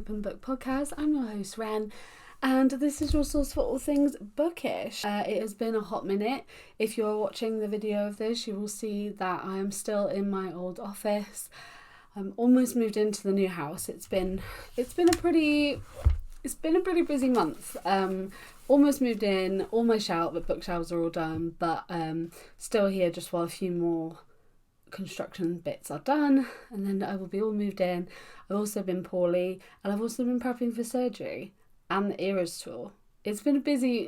Open Book Podcast. I'm your host, Ren, and this is your source for all things bookish. It has been a hot minute. If you're watching the video of this, you will see that I am still in my old office. I'm almost moved into the new house. It's been a pretty busy month. Almost moved in, all my bookshelves are all done, but still here just while a few more construction bits are done, and then I will be all moved in. I've also been poorly, and I've also been prepping for surgery and the Eras tour. It's been a busy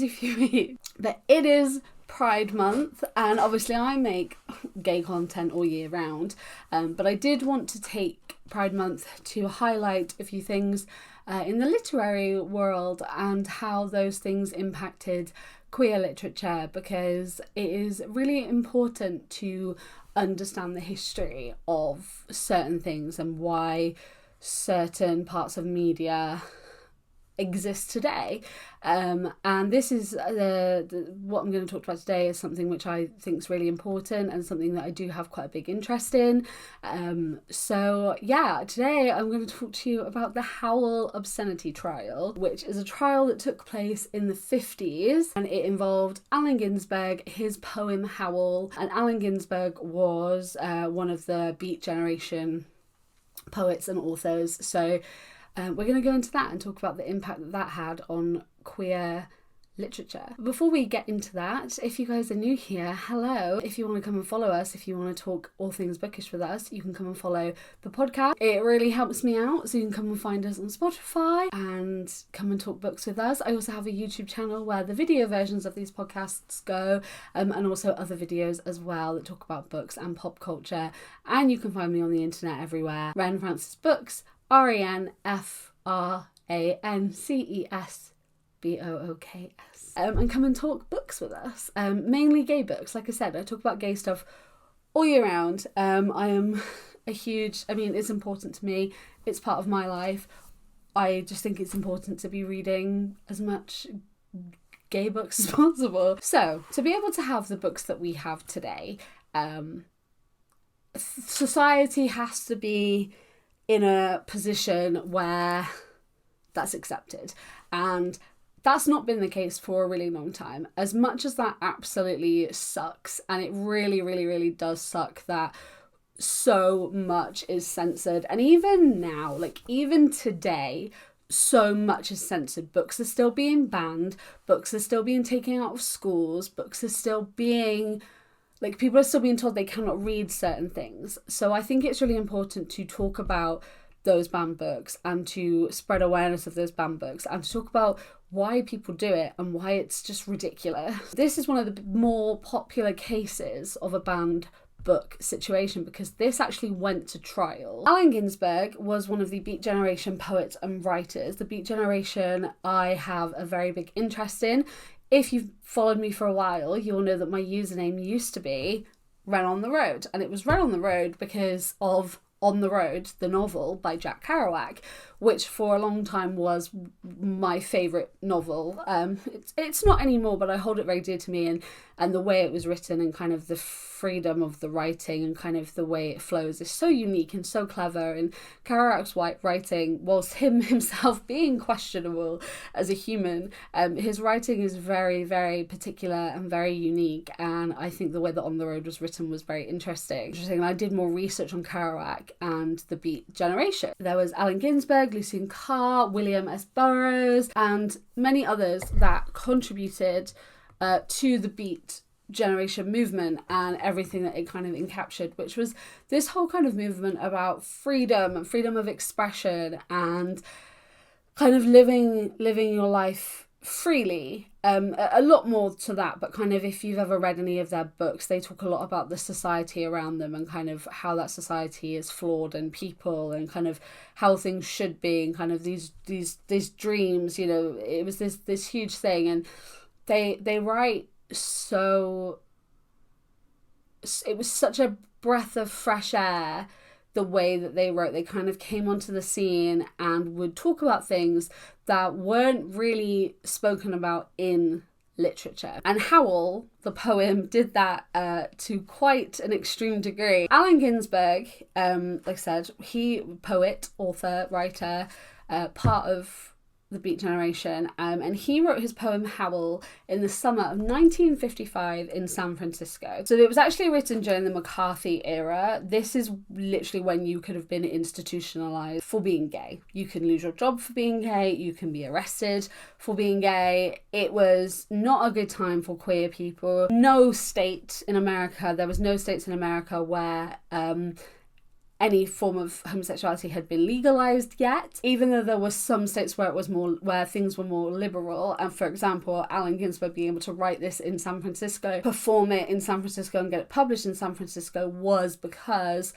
few weeks, but it is Pride Month, and obviously I make gay content all year round, but I did want to take Pride Month to highlight a few things in the literary world and how those things impacted queer literature, because it is really important to understand the history of certain things and why certain parts of media exist today. And this is what I'm going to talk about today is something which I think is really important and something that I do have quite a big interest in. So today I'm going to talk to you about the Howl Obscenity trial, which is a trial that took place in the 50s, and it involved Allen Ginsberg, his poem Howl. And Allen Ginsberg was one of the Beat Generation poets and authors. So we're going to go into that and talk about the impact that had on queer literature. Before we get into that, if you guys are new here, hello. If you want to come and follow us, if you want to talk all things bookish with us, you can come and follow the podcast. It really helps me out, so you can come and find us on Spotify and come and talk books with us. I also have a YouTube channel where the video versions of these podcasts go, and also other videos as well that talk about books and pop culture. And you can find me on the internet everywhere. Ren Francis Books, RenFrances BOOKS. And come and talk books with us. Mainly gay books. Like I said, I talk about gay stuff all year round. It's important to me. It's part of my life. I just think it's important to be reading as much gay books as possible. So, to be able to have the books that we have today, society has to be in a position where that's accepted, and that's not been the case for a really long time. As much as that absolutely sucks, and it really, really, really does suck that so much is censored, and even now, even today, so much is censored. Books are still being banned, books are still being taken out of schools, books are still being people are still being told they cannot read certain things. So I think it's really important to talk about those banned books and to spread awareness of those banned books and to talk about why people do it and why it's just ridiculous. This is one of the more popular cases of a banned book situation because this actually went to trial. Allen Ginsberg was one of the Beat Generation poets and writers. The Beat Generation I have a very big interest in. If you've followed me for a while, you'll know that my username used to be Ren on the Road. And it was Ren on the Road because of On the Road, the novel by Jack Kerouac, which for a long time was my favourite novel. It's not anymore, but I hold it very dear to me, and the way it was written and kind of the freedom of the writing and kind of the way it flows is so unique and so clever. And Kerouac's writing, whilst himself being questionable as a human, his writing is very, very particular and very unique, and I think the way that On the Road was written was very interesting. And I did more research on Kerouac and the Beat Generation. There was Allen Ginsberg, Lucien Carr, William S. Burroughs, and many others that contributed to the Beat Generation movement and everything that it kind of encaptured, which was this whole kind of movement about freedom and freedom of expression and kind of living your life freely. A lot more to that, but kind of if you've ever read any of their books, they talk a lot about the society around them and kind of how that society is flawed and people and kind of how things should be and kind of these dreams, it was this huge thing. And they write so, it was such a breath of fresh air the way that they wrote. They kind of came onto the scene and would talk about things that weren't really spoken about in literature. And Howl, the poem, did that to quite an extreme degree. Allen Ginsberg, like I said, he poet, author, writer, part of the Beat Generation, and he wrote his poem Howl in the summer of 1955 in San Francisco. So it was actually written during the McCarthy era. This is literally when you could have been institutionalized for being gay. You can lose your job for being gay, you can be arrested for being gay. It was not a good time for queer people. There was no states in America where any form of homosexuality had been legalized yet, even though there were some states where things were more liberal. And for example, Allen Ginsberg being able to write this in San Francisco, perform it in San Francisco, and get it published in San Francisco was because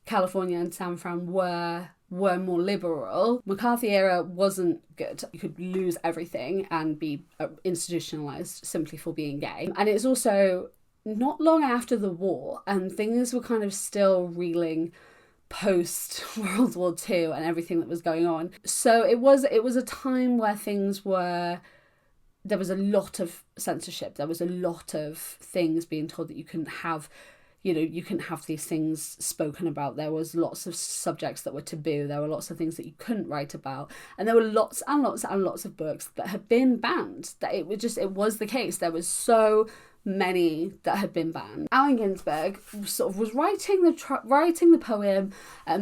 California and San Fran were more liberal. McCarthy era wasn't good. You could lose everything and be institutionalized simply for being gay. And it's also not long after the war, and things were kind of still reeling post World War II and everything that was going on. So it was a time where there was a lot of censorship. There was a lot of things being told that you couldn't have these things spoken about. There was lots of subjects that were taboo. There were lots of things that you couldn't write about. And there were lots and lots and lots of books that had been banned. That it was the case. There was so many that had been banned. Allen Ginsberg sort of was writing the poem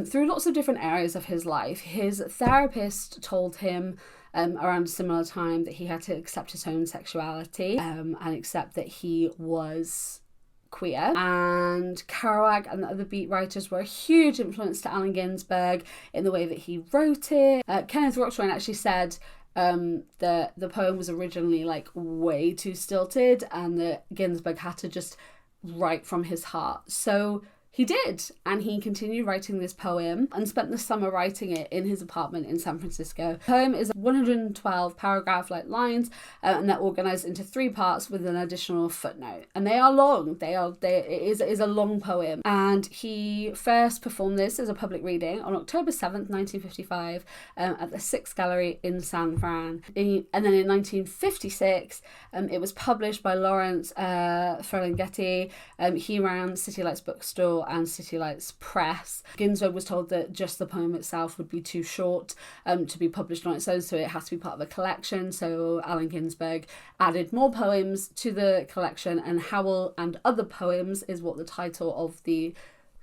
through lots of different areas of his life. His therapist told him around a similar time that he had to accept his own sexuality and accept that he was queer. And Kerouac and the other beat writers were a huge influence to Allen Ginsberg in the way that he wrote it. Kenneth Roxburgh actually said the poem was originally like way too stilted, and that Ginsberg had to just write from his heart. So he did, and he continued writing this poem and spent the summer writing it in his apartment in San Francisco. The poem is 112 paragraph-like lines, and they're organized into 3 parts with an additional footnote. And they are long. It is a long poem. And he first performed this as a public reading on October 7th, 1955, at the Sixth Gallery in San Fran. And then in 1956, it was published by Lawrence Ferlinghetti. He ran City Lights Bookstore and City Lights Press. Ginsberg was told that just the poem itself would be too short to be published on its own, so it has to be part of a collection. So Allen Ginsberg added more poems to the collection, and Howl and Other Poems is what the title of the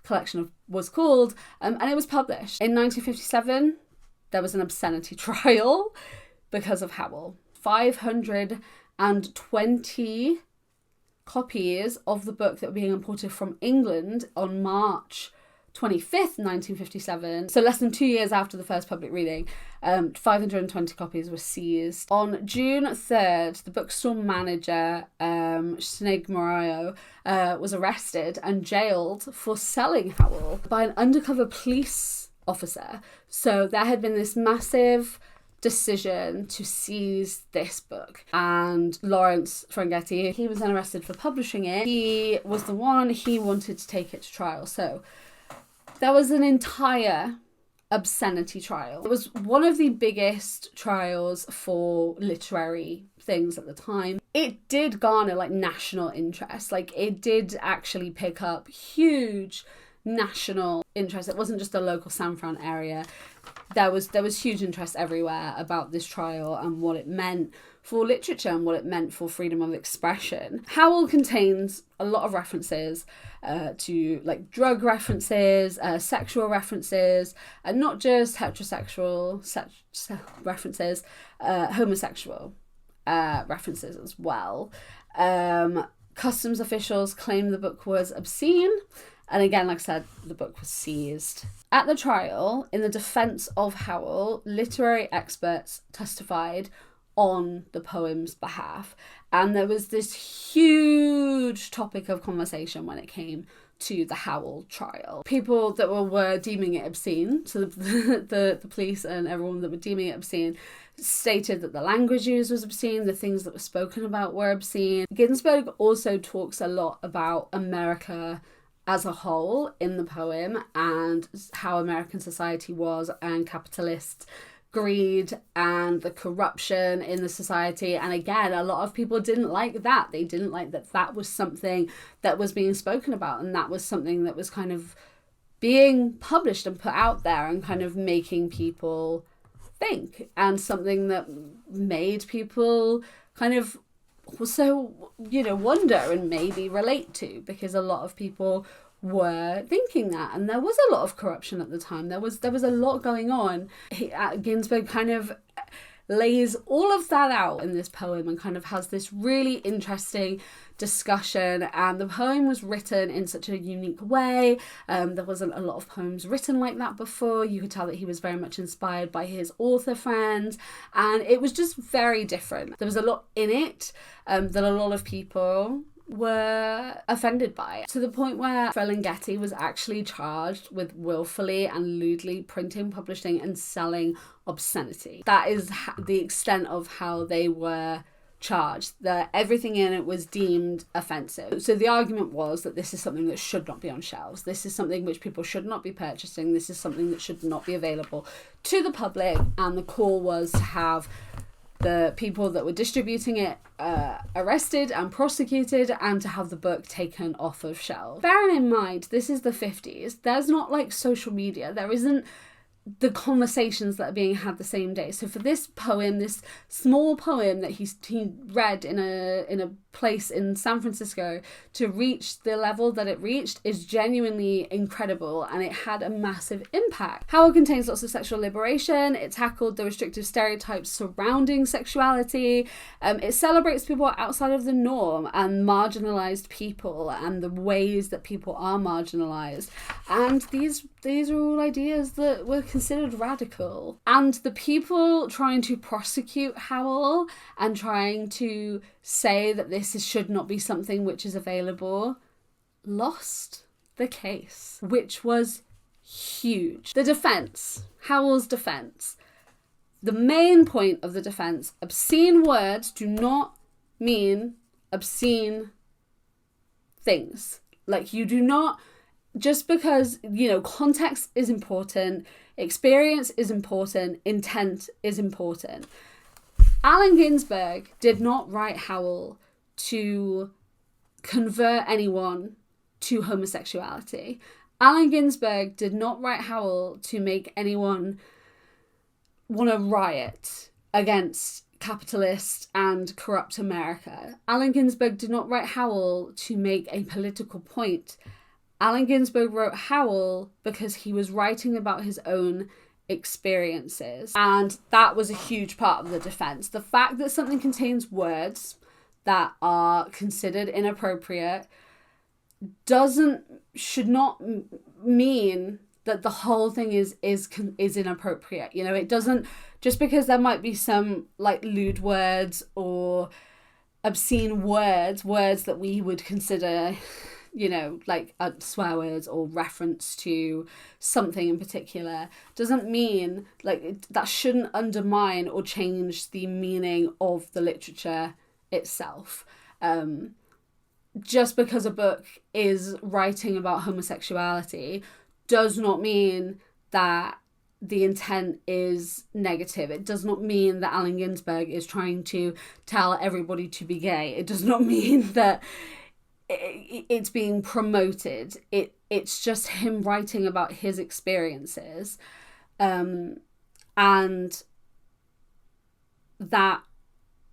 collection was called, and it was published. In 1957, there was an obscenity trial because of Howl. 520 copies of the book that were being imported from England on March 25th, 1957, so less than 2 years after the first public reading, 520 copies were seized. On June 3rd, the bookstore manager, Sinead Morayo, was arrested and jailed for selling Howl by an undercover police officer. So there had been this massive decision to seize this book, and Lawrence Ferlinghetti, he was then arrested for publishing it. He wanted to take it to trial. So there was an entire obscenity trial. It was one of the biggest trials for literary things at the time. It did garner like national interest. Like it did actually pick up huge national interest. It wasn't just a local San Fran area. There was huge interest everywhere about this trial and what it meant for literature and what it meant for freedom of expression. Howl contains a lot of references to like drug references, sexual references, and not just heterosexual references, homosexual references as well. Customs officials claimed the book was obscene. And again, like I said, the book was seized. At the trial, in the defense of Howl, literary experts testified on the poem's behalf. And there was this huge topic of conversation when it came to the Howl trial. People that were deeming it obscene, so the police and everyone that were deeming it obscene, stated that the language used was obscene, the things that were spoken about were obscene. Ginsberg also talks a lot about America as a whole in the poem, and how American society was, and capitalist greed and the corruption in the society. And again, a lot of people didn't like that. They didn't like that was something that was being spoken about, and that was something that was kind of being published and put out there and kind of making people think, and something that made people kind of also, wonder and maybe relate to, because a lot of people were thinking that, and there was a lot of corruption at the time. There was a lot going on. Ginsberg kind of lays all of that out in this poem and kind of has this really interesting discussion, and the poem was written in such a unique way. There wasn't a lot of poems written like that before. You could tell that he was very much inspired by his author friends, and it was just very different. There was a lot in it that a lot of people were offended by it, to the point where Ferlinghetti was actually charged with willfully and lewdly printing, publishing and selling obscenity. That is the extent of how they were charged, that everything in it was deemed offensive. So the argument was that this is something that should not be on shelves. This is something which people should not be purchasing. This is something that should not be available to the public, and the call was to have the people that were distributing it arrested and prosecuted, and to have the book taken off of shelves. Bearing in mind, this is the 50s. There's not like social media. There isn't the conversations that are being had the same day. So for this poem, this small poem that he read in a place in San Francisco, to reach the level that it reached is genuinely incredible, and it had a massive impact. Howl contains lots of sexual liberation. It tackled the restrictive stereotypes surrounding sexuality. It celebrates people outside of the norm and marginalized people and the ways that people are marginalized. And these are all ideas that were considered radical. And the people trying to prosecute Howl and trying to say that this should not be something which is available lost the case, which was huge. The defense, Howell's defense, the main point of the defense: obscene words do not mean obscene things. Like, you do not, just because, context is important, experience is important, intent is important. Allen Ginsberg did not write Howl to convert anyone to homosexuality. Allen Ginsberg did not write Howl to make anyone want to riot against capitalist and corrupt America. Allen Ginsberg did not write Howl to make a political point. Allen Ginsberg wrote Howl because he was writing about his own experiences, and that was a huge part of the defense. The fact that something contains words that are considered inappropriate should not mean that the whole thing is inappropriate. It doesn't, just because there might be some like lewd words or obscene words that we would consider, like swear words or reference to something in particular, doesn't mean that shouldn't undermine or change the meaning of the literature itself. Just because a book is writing about homosexuality does not mean that the intent is negative. It does not mean that Allen Ginsberg is trying to tell everybody to be gay. It does not mean that it's being promoted. It's just him writing about his experiences, and that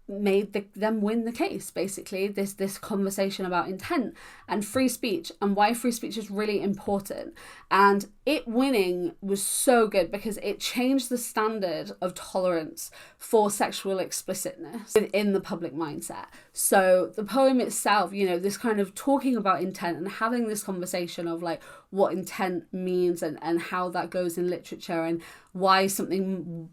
made them win the case. Basically, this conversation about intent and free speech, and why free speech is really important, and it winning was so good because it changed the standard of tolerance for sexual explicitness within the public mindset. So the poem itself, this kind of talking about intent and having this conversation of like what intent means and how that goes in literature, and why something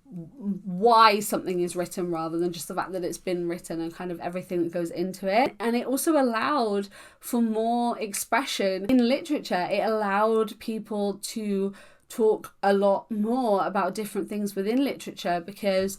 is written rather than just the fact that it's been written, and kind of everything that goes into it. And it also allowed for more expression in literature. It allowed people to talk a lot more about different things within literature, because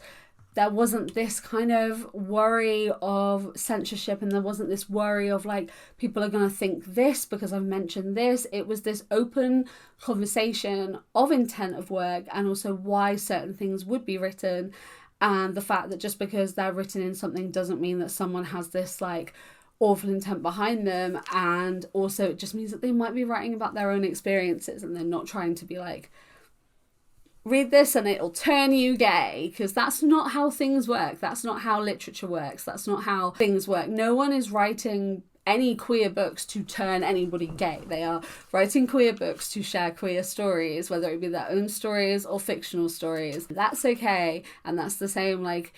there wasn't this kind of worry of censorship, and there wasn't this worry of like, people are going to think this because I've mentioned this. It was this open conversation of intent of work, and also why certain things would be written, and the fact that just because they're written in something doesn't mean that someone has this like awful intent behind them. And also it just means that they might be writing about their own experiences, and they're not trying to be like read this and it'll turn you gay, because that's not how things work. That's not how literature works. That's not how things work. No one is writing any queer books to turn anybody gay. They are writing queer books to share queer stories, whether it be their own stories or fictional stories. That's okay. And that's the same, like,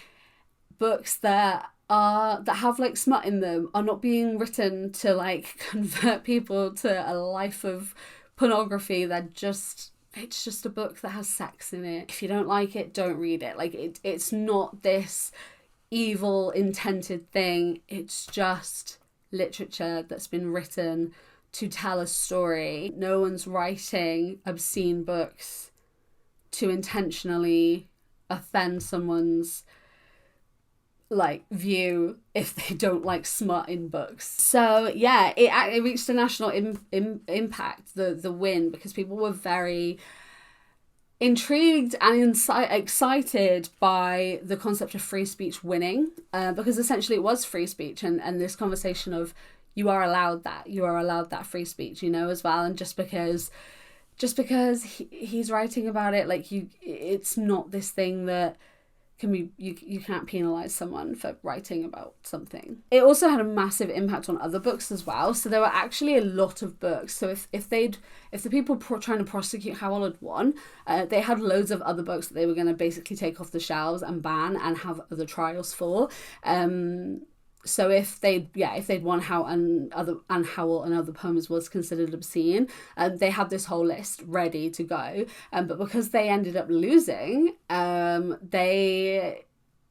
books that have like smut in them are not being written to like convert people to a life of pornography. It's just a book that has sex in it. If you don't like it, don't read it. Like, it's not this evil intended thing. It's just literature that's been written to tell a story. No one's writing obscene books to intentionally offend someone's like view if they don't like smut in books. So yeah, it reached a national impact, the win, because people were very intrigued and excited by the concept of free speech winning, because essentially it was free speech, and this conversation of you are allowed that free speech, you know, as well. And just because he's writing about it, like, it's not this thing that can be, you can't penalise someone for writing about something. It also had a massive impact on other books as well. So there were actually a lot of books. So if the people trying to prosecute Howl had won, they had loads of other books that they were going to basically take off the shelves and ban and have other trials for. So if they'd won Howl and Other Poems was considered obscene, they had this whole list ready to go. But because they ended up losing, they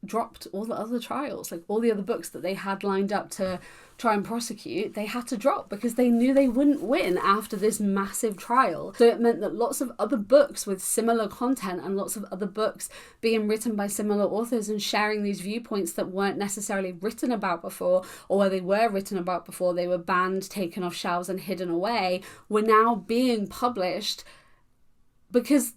dropped all the other trials. Like, all the other books that they had lined up to try and prosecute, they had to drop because they knew they wouldn't win after this massive trial. So it meant that lots of other books with similar content and lots of other books being written by similar authors and sharing these viewpoints that weren't necessarily written about before, or where they were written about before, they were banned, taken off shelves and hidden away, were now being published because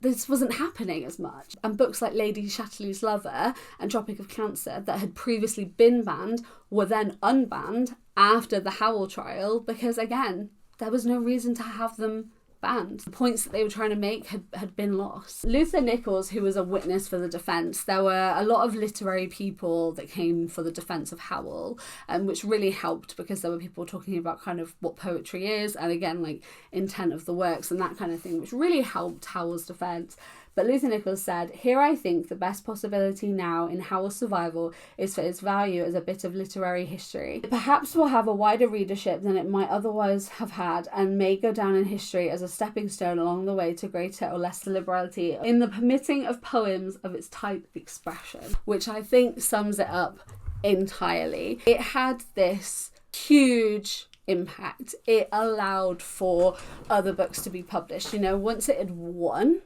this wasn't happening as much. And books like Lady Chatterley's Lover and Tropic of Cancer that had previously been banned were then unbanned after the Howl trial, because again, there was no reason to have them banned. The points that they were trying to make had been lost. Luther Nichols, who was a witness for the defence, there were a lot of literary people that came for the defence of Howl, which really helped, because there were people talking about kind of what poetry is, and again, like, intent of the works and that kind of thing, which really helped Howell's defence. But Luther Nichols said, "Here I think the best possibility now in Howell's survival is for its value as a bit of literary history. It perhaps will have a wider readership than it might otherwise have had, and may go down in history as a stepping stone along the way to greater or less liberality in the permitting of poems of its type expression," which I think sums it up entirely. It had this huge impact. It allowed for other books to be published. You know, once it had won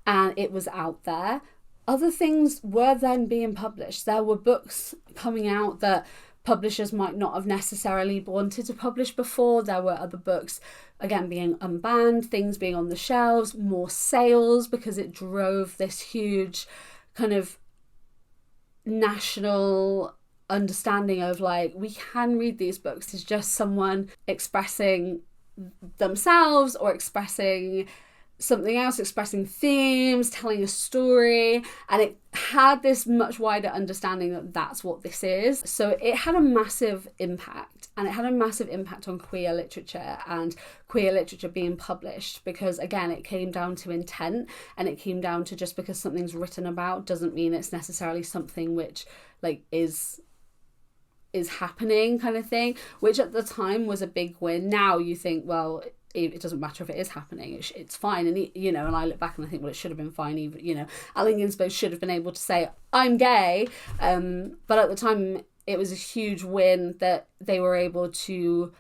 and it was out there, other things were then being published. There were books coming out that publishers might not have necessarily wanted to publish before. There were other books, again, being unbanned, things being on the shelves, more sales, because it drove this huge kind of national understanding of, like, we can read these books as just someone expressing themselves or expressing something else, expressing themes, telling a story, and it had this much wider understanding that that's what this is. So it had a massive impact, and it had a massive impact on queer literature and queer literature being published, because again, it came down to intent, and it came down to, just because something's written about doesn't mean it's necessarily something which, like, is happening, kind of thing, which at the time was a big win. Now you think, well, it doesn't matter if it is happening, it's fine. And you know, and I look back and I think, well, it should have been fine. Even, you know, Allen Ginsberg should have been able to say, I'm gay, but at the time it was a huge win that they were able to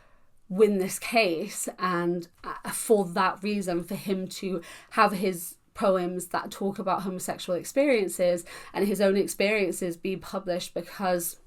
win this case, and for that reason, for him to have his poems that talk about homosexual experiences and his own experiences be published, because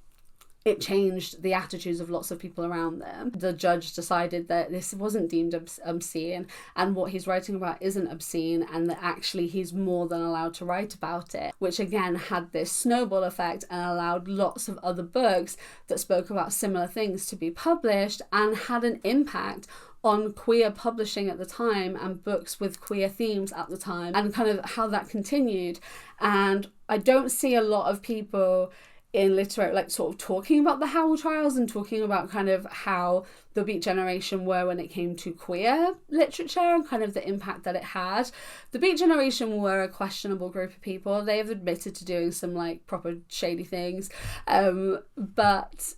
it changed the attitudes of lots of people around them. The judge decided that this wasn't deemed obscene, and what he's writing about isn't obscene, and that actually he's more than allowed to write about it, which again had this snowball effect and allowed lots of other books that spoke about similar things to be published, and had an impact on queer publishing at the time and books with queer themes at the time, and kind of how that continued. And I don't see a lot of people in literary, like, sort of talking about the Howl trials and talking about kind of how the Beat Generation were when it came to queer literature and kind of the impact that it had. The Beat Generation were a questionable group of people. They have admitted to doing some like proper shady things, but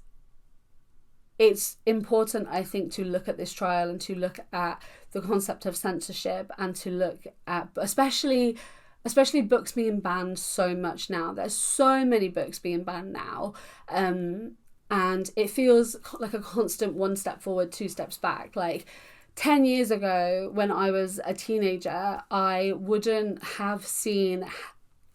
it's important, I think, to look at this trial and to look at the concept of censorship and to look at especially books being banned so much now. There's so many books being banned now, and it feels like a constant one step forward, two steps back. Like 10 years ago, when I was a teenager, I wouldn't have seen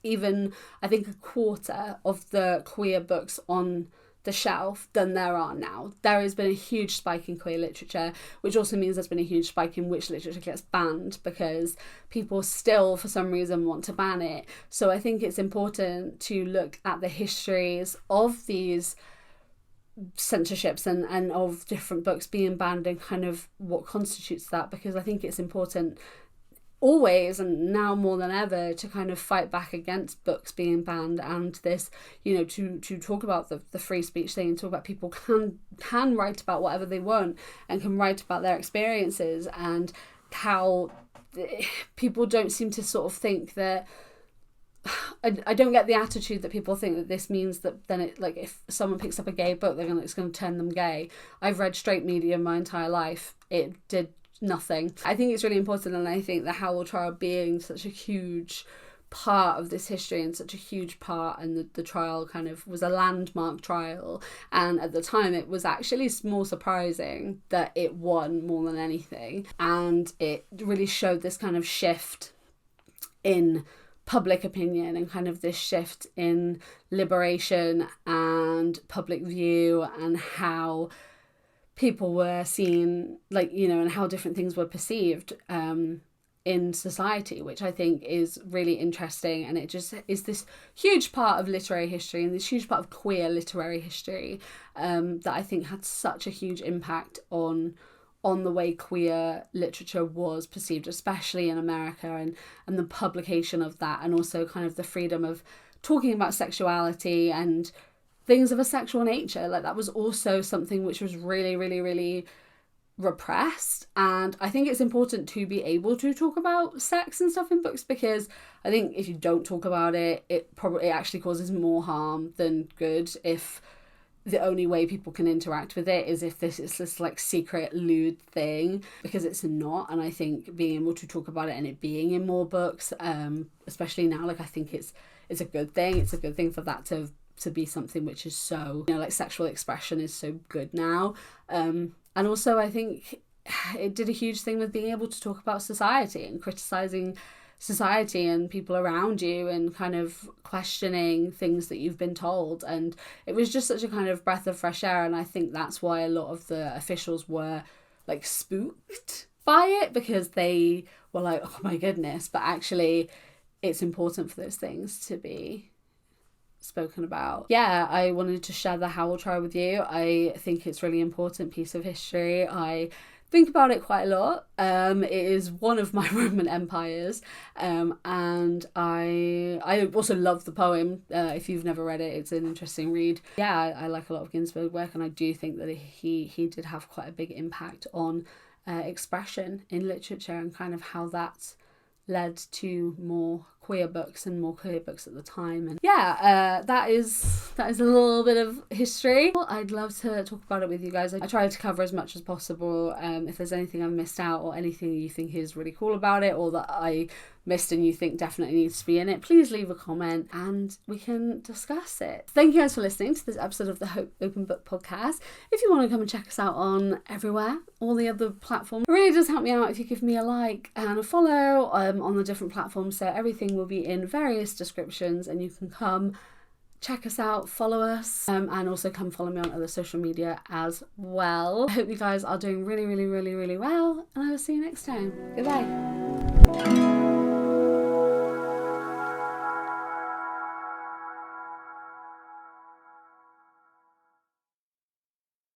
even, I think, a quarter of the queer books on the shelf than there are now. There has been a huge spike in queer literature, which also means there's been a huge spike in which literature gets banned, because people still for some reason want to ban it. So I think it's important to look at the histories of these censorships and of different books being banned and kind of what constitutes that, because I think it's important always, and now more than ever, to kind of fight back against books being banned, and this, you know, to talk about the free speech thing and talk about people can write about whatever they want and can write about their experiences, and how people don't seem to sort of think that, I don't get the attitude that people think that this means that then it, like, if someone picks up a gay book, it's going to turn them gay. I've read straight media my entire life. It did nothing. I think it's really important, and I think the Howl trial being such a huge part of this history and such a huge part, and the trial kind of was a landmark trial, and at the time it was actually more surprising that it won more than anything, and it really showed this kind of shift in public opinion and kind of this shift in liberation and public view, and how people were seen, like, you know, and how different things were perceived in society, which I think is really interesting. And it just is this huge part of literary history and this huge part of queer literary history that I think had such a huge impact on the way queer literature was perceived, especially in America, and the publication of that, and also kind of the freedom of talking about sexuality and things of a sexual nature. Like, that was also something which was really, really, really repressed. And I think it's important to be able to talk about sex and stuff in books, because I think if you don't talk about it, it actually causes more harm than good, if the only way people can interact with it is if this is this like secret lewd thing, because it's not. And I think being able to talk about it and it being in more books, especially now, like, I think it's a good thing. It's a good thing for that to be something which is so, you know, like, sexual expression is so good now. And also I think it did a huge thing with being able to talk about society and criticizing society and people around you and kind of questioning things that you've been told. And it was just such a kind of breath of fresh air, and I think that's why a lot of the officials were like spooked by it, because they were like, oh my goodness. But actually it's important for those things to be spoken about. Yeah, I wanted to share the Howl trial with you. I think it's a really important piece of history. I think about it quite a lot. It is one of my Roman empires, and I also love the poem. If you've never read it, it's an interesting read. Yeah, I like a lot of Ginsberg work, and I do think that he did have quite a big impact on expression in literature, and kind of how that led to more queer books and more queer books at the time. And yeah, that is a little bit of history. I'd love to talk about it with you guys. I try to cover as much as possible. If there's anything I've missed out, or anything you think is really cool about it, or that I missed and you think definitely needs to be in it, please leave a comment and we can discuss it. Thank you guys for listening to this episode of the Hope Open Book Podcast. If you want to come and check us out on everywhere, all the other platforms, it really does help me out if you give me a like and a follow on the different platforms. So everything will be in various descriptions, and you can come check us out, follow us, and also come follow me on other social media as well. I hope you guys are doing really, really, really, really well, and I will see you next time. Goodbye.